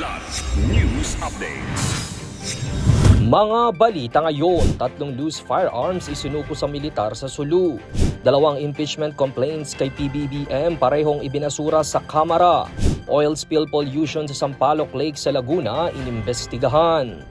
Kidlat News Updates. Mga balita ngayon, 3 loose firearms isinuko sa militar sa Sulu. 2 impeachment complaints kay PBBM parehong ibinasura sa Kamara. Oil spill pollution sa Sampaloc Lake sa Laguna inimbestigahan.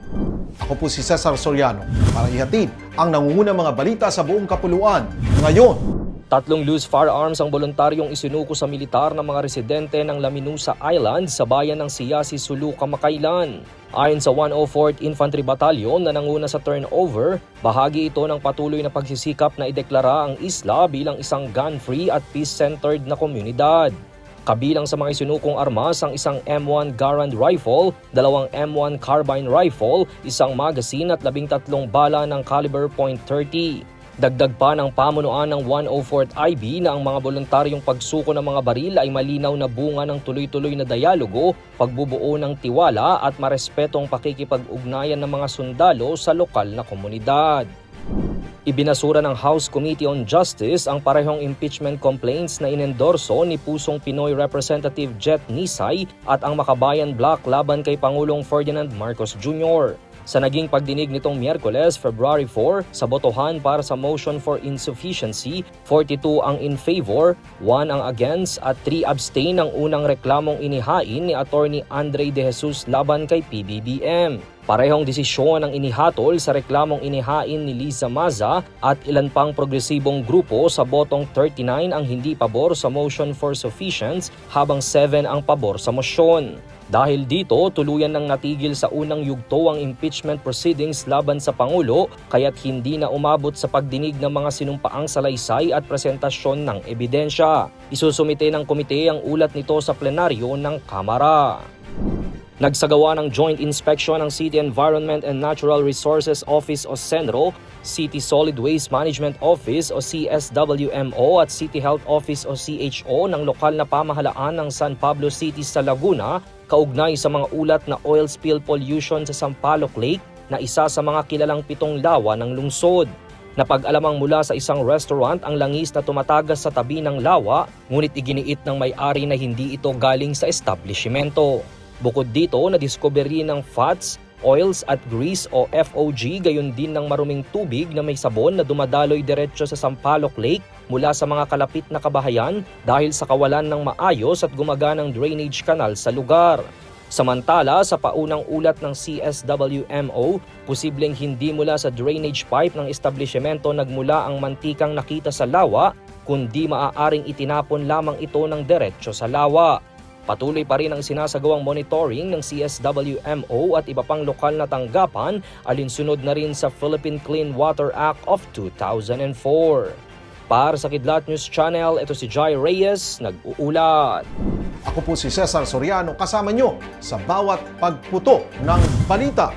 Ako po si Cesar Soriano para ihatid ang nangungunang mga balita sa buong kapuluan ngayon. 3 loose firearms ang voluntaryong isinuko sa militar ng mga residente ng Laminusa Island sa bayan ng Siyasi, Sulu, Kamakailan. Ayon sa 104th Infantry Battalion na nanguna sa turnover, bahagi ito ng patuloy na pagsisikap na ideklara ang isla bilang isang gun-free at peace-centered na komunidad. Kabilang sa mga isinukong armas ang isang M1 Garand rifle, 2 M1 carbine rifle, isang magazine at 13 bala ng caliber .30. Dagdag pa ng pamunuan ng 104th IB na ang mga voluntaryong pagsuko ng mga baril ay malinaw na bunga ng tuloy-tuloy na dialogo, pagbubuo ng tiwala at marespetong pakikipag-ugnayan ng mga sundalo sa lokal na komunidad. Ibinasura ng House Committee on Justice ang parehong impeachment complaints na inendorso ni Pusong Pinoy Representative Jet Nisay at ang Makabayan Bloc laban kay Pangulong Ferdinand Marcos Jr. Sa naging pagdinig nitong Miyerkules, February 4, sa botohan para sa motion for insufficiency, 42 ang in favor, 1 ang against at 3 abstain ang unang reklamong inihain ni Attorney Andre De Jesus laban kay PBBM. Parehong desisyon ang inihatol sa reklamong inihain ni Liza Maza at ilan pang progresibong grupo sa botong 39 ang hindi pabor sa motion for sufficiency habang 7 ang pabor sa mosyon. Dahil dito, tuluyan nang natigil sa unang yugto ang impeachment proceedings laban sa Pangulo kaya't hindi na umabot sa pagdinig ng mga sinumpaang salaysay at presentasyon ng ebidensya. Isusumite ng komite ang ulat nito sa plenaryo ng Kamara. Nagsagawa ng joint inspection ng City Environment and Natural Resources Office o CENRO, City Solid Waste Management Office o CSWMO at City Health Office o CHO ng lokal na pamahalaan ng San Pablo City sa Laguna kaugnay sa mga ulat na oil spill pollution sa Sampaloc Lake na isa sa mga kilalang 7 lawa ng lungsod. Napag-alamang mula sa isang restaurant ang langis na tumatagas sa tabi ng lawa, ngunit iginiit ng may-ari na hindi ito galing sa establishmento. Bukod dito, nadiskuberhi ng fats, oils at grease o FOG gayon din ng maruming tubig na may sabon na dumadaloy diretso sa Sampaloc Lake mula sa mga kalapit na kabahayan dahil sa kawalan ng maayos at gumaganang drainage canal sa lugar. Samantala, sa paunang ulat ng CSWMO, posibleng hindi mula sa drainage pipe ng establishmento nagmula ang mantikang nakita sa lawa, kundi maaaring itinapon lamang ito ng diretso sa lawa. Patuloy pa rin ang sinasagawang monitoring ng CSWMO at iba pang lokal na tanggapan alinsunod na rin sa Philippine Clean Water Act of 2004. Para sa Kidlat News Channel, ito si Jai Reyes, nag-uulat. Ako po si Cesar Soriano kasama nyo sa bawat pagputo ng balita.